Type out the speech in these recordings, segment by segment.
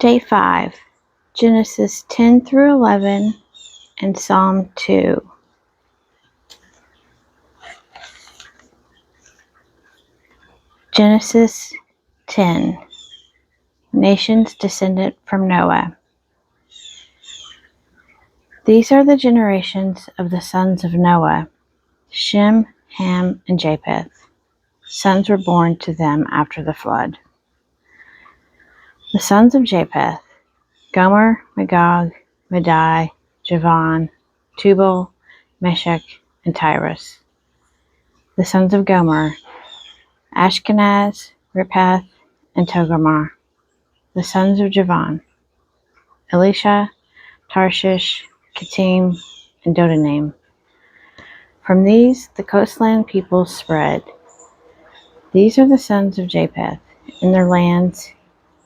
Day 5, Genesis 10 through 11 and Psalm 2. Genesis 10. Nations descended from Noah. These are the generations of the sons of Noah, Shem, Ham, and Japheth. Sons were born to them after the flood. The sons of Japheth: Gomer, Magog, Madai, Javan, Tubal, Meshech, and Tyrus. The sons of Gomer: Ashkenaz, Riphath, and Togarmah. The sons of Javan: Elisha, Tarshish, Kittim, and Dodanim. From these the coastland peoples spread. These are the sons of Japheth, in their lands,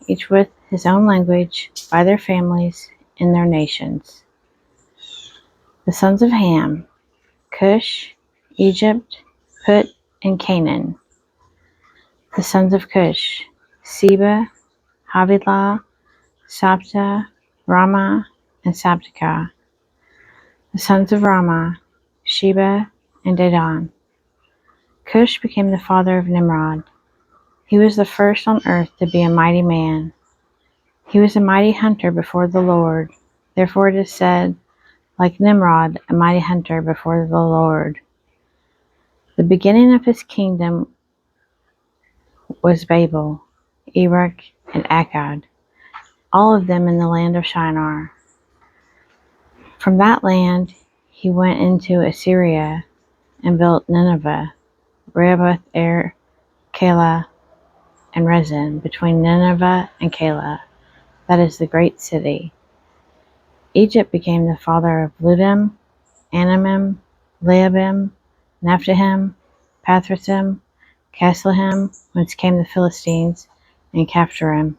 each with his own language, by their families, in their nations. The sons of Ham: Cush, Egypt, Put, and Canaan. The sons of Cush: Seba, Havilah, Sabta, Ramah, and Sabteka. The sons of Ramah: Sheba and Dedan. Cush became the father of Nimrod. He was the first on earth to be a mighty man. He was a mighty hunter before the Lord. Therefore it is said, like Nimrod, a mighty hunter before the Lord. The beginning of his kingdom was Babel, Erech, and Akkad, all of them in the land of Shinar. From that land he went into Assyria and built Nineveh, Rehoboth, Calah, and Rezin, between Nineveh and Calah, that is the great city. Egypt became the father of Ludim, Anamim, Lehabim, Naphtuhim, Pathrasim, Casluhim, whence came the Philistines, and Caphtorim.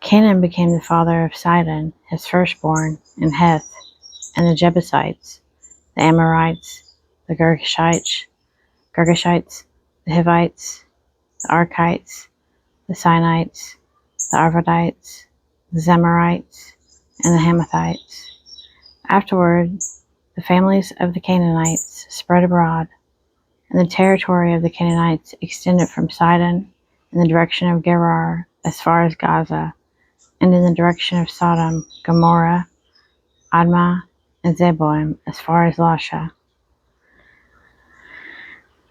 Canaan became the father of Sidon, his firstborn, and Heth, and the Jebusites, the Amorites, the Girgashites, the Hivites, the Arkites, the Sinites, the Arvadites, the Zemarites, and the Hamathites. Afterward, the families of the Canaanites spread abroad, and the territory of the Canaanites extended from Sidon in the direction of Gerar as far as Gaza, and in the direction of Sodom, Gomorrah, Admah, and Zeboim as far as Lasha.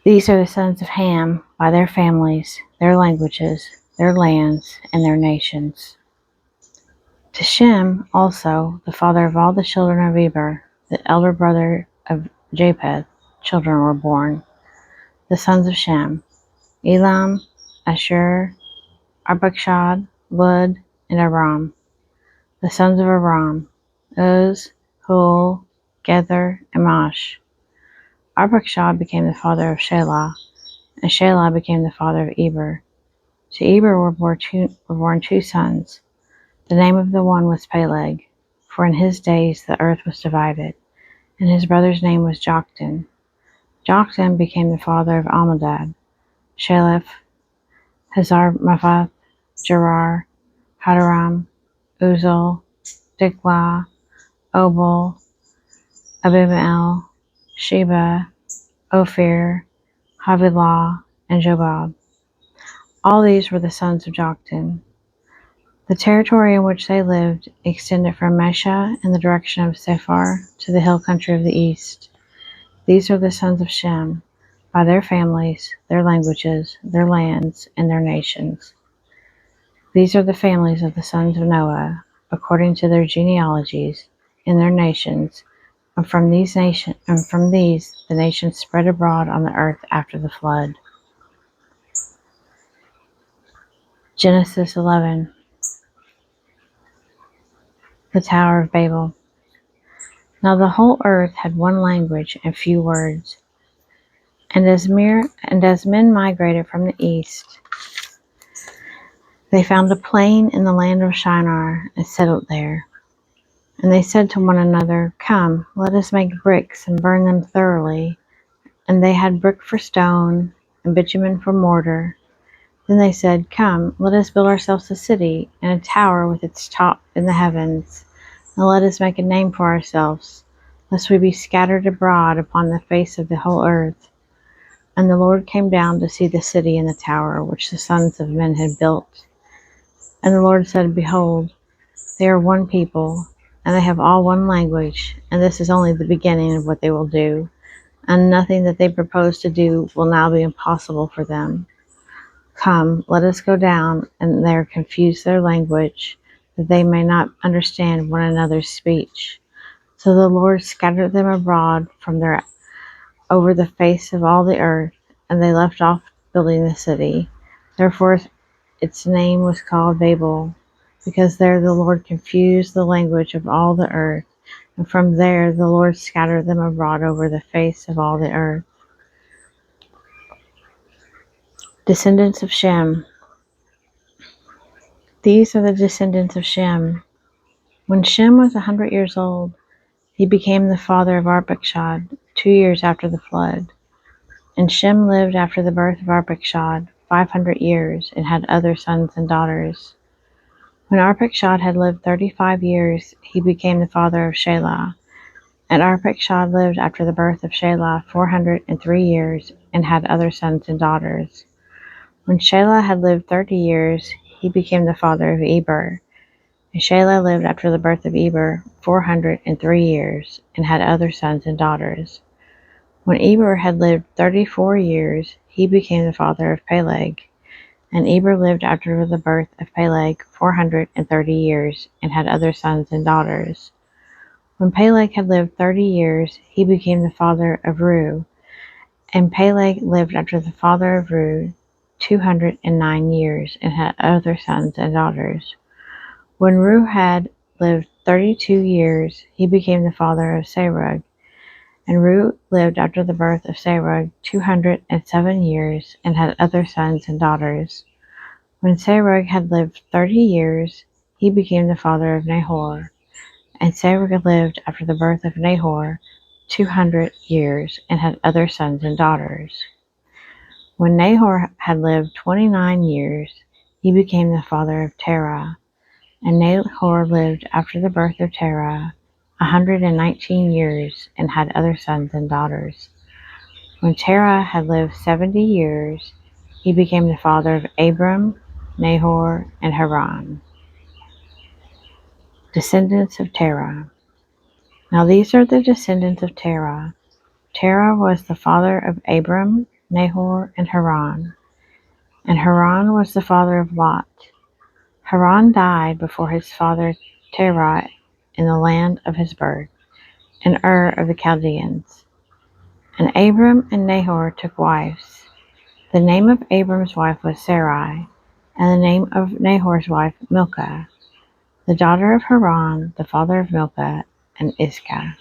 These are the sons of Ham by their families, their languages, their lands, and their nations. To Shem also, the father of all the children of Eber, the elder brother of Japheth, children were born. The sons of Shem: Elam, Ashur, Arpachshad, Lud, and Aram. The sons of Aram: Uz, Hul, Gether, and Mash. Arpachshad became the father of Shelah, and Shelah became the father of Eber. To Eber were born two sons. The name of the one was Peleg, for in his days the earth was divided, and his brother's name was Joktan. Joktan became the father of Almodad, Sheleph, Hazarmaveth, Gerar, Hadaram, Uzal, Diklah, Obal, Abimael, Sheba, Ophir, Havilah, and Jobab. All these were the sons of Joktan. The territory in which they lived extended from Mesha in the direction of Sephar to the hill country of the east. These are the sons of Shem, by their families, their languages, their lands, and their nations. These are the families of the sons of Noah, according to their genealogies, in their nations, and from these the nations spread abroad on the earth after the flood. Genesis 11. The Tower of Babel. Now the whole earth had one language and few words. And as men migrated from the east, they found a plain in the land of Shinar and settled there. And they said to one another, Come, let us make bricks and burn them thoroughly. And they had brick for stone and bitumen for mortar. Then they said, "Come, let us build ourselves a city, and a tower with its top in the heavens, and let us make a name for ourselves, lest we be scattered abroad upon the face of the whole earth." And the Lord came down to see the city and the tower which the sons of men had built. And the Lord said, "Behold, they are one people, and they have all one language, and this is only the beginning of what they will do, and nothing that they propose to do will now be impossible for them. Come, let us go down and there confuse their language, that they may not understand one another's speech." So the Lord scattered them abroad from their over the face of all the earth, and they left off building the city. Therefore its name was called Babel, because there the Lord confused the language of all the earth, and from there the Lord scattered them abroad over the face of all the earth. Descendants of Shem. These are the descendants of Shem. When Shem was 100 years old, he became the father of Arpachshad 2 years after the flood. And Shem lived after the birth of Arpachshad 500 years, and had other sons and daughters. When Arpachshad had lived 35 years, he became the father of Shelah. And Arpachshad lived after the birth of Shelah 403 years, and had other sons and daughters. When Shelah had lived 30 years, he became the father of Eber. And Shelah lived after the birth of Eber 403 years, and had other sons and daughters. When Eber had lived 34 years, he became the father of Peleg. And Eber lived after the birth of Peleg 430 years, and had other sons and daughters. When Peleg had lived 30 years, he became the father of Reu. And Peleg lived after the father of Reu 209 years, and had other sons and daughters. When Reu had lived 32 years, he became the father of Serug. And Reu lived after the birth of Serug 207 years, and had other sons and daughters. When Serug had lived 30 years, he became the father of Nahor. And Serug lived after the birth of Nahor 200 years, and had other sons and daughters. When Nahor had lived 29 years, he became the father of Terah. And Nahor lived after the birth of Terah 119 years, and had other sons and daughters. When Terah had lived 70 years, he became the father of Abram, Nahor, and Haran. Descendants of Terah. Now these are the descendants of Terah. Terah was the father of Abram, Nahor, and Haran. And Haran was the father of Lot. Haran died before his father Terah in the land of his birth, in Ur of the Chaldeans. And Abram and Nahor took wives. The name of Abram's wife was Sarai, and the name of Nahor's wife Milcah, the daughter of Haran, the father of Milcah and Iscah.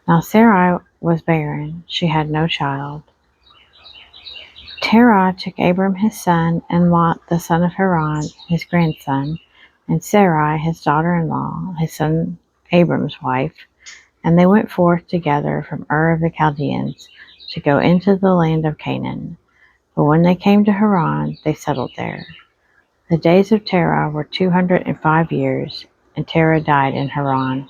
Now Sarai was barren, she had no child. Terah took Abram his son, and Lot the son of Haran his grandson, and Sarai his daughter-in-law, his son Abram's wife, and they went forth together from Ur of the Chaldeans to go into the land of Canaan. But when they came to Haran, they settled there. The days of Terah were 205 years, and Terah died in Haran.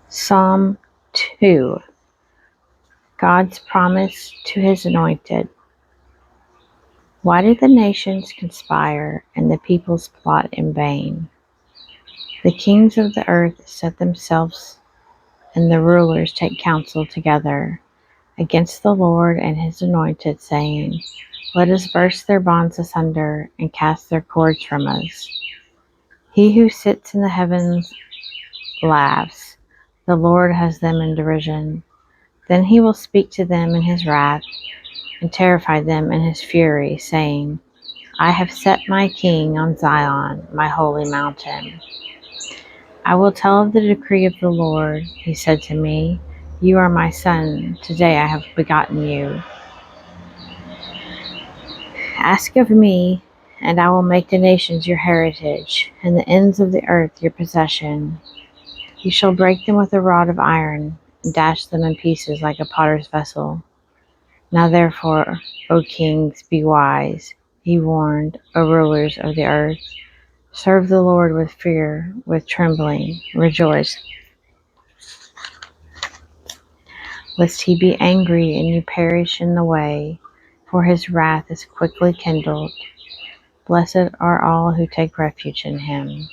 Psalm 2. God's promise to his anointed. Why do the nations conspire, and the peoples plot in vain? The kings of the earth set themselves, and the rulers take counsel together against the Lord and his anointed, saying, "Let us burst their bonds asunder, and cast their cords from us." He who sits in the heavens laughs. The Lord has them in derision. Then he will speak to them in his wrath, and terrify them in his fury, saying, "I have set my king on Zion, my holy mountain. I will tell of the decree of the Lord. He said to me, 'You are my son. Today I have begotten you.' Ask of me, and I will make the nations your heritage, and the ends of the earth your possession. You shall break them with a rod of iron, and dash them in pieces like a potter's vessel. Now therefore, O kings, be wise, ye warned, O rulers of the earth. Serve the Lord with fear, with trembling, rejoice, lest he be angry and you perish in the way, for his wrath is quickly kindled. Blessed are all who take refuge in him.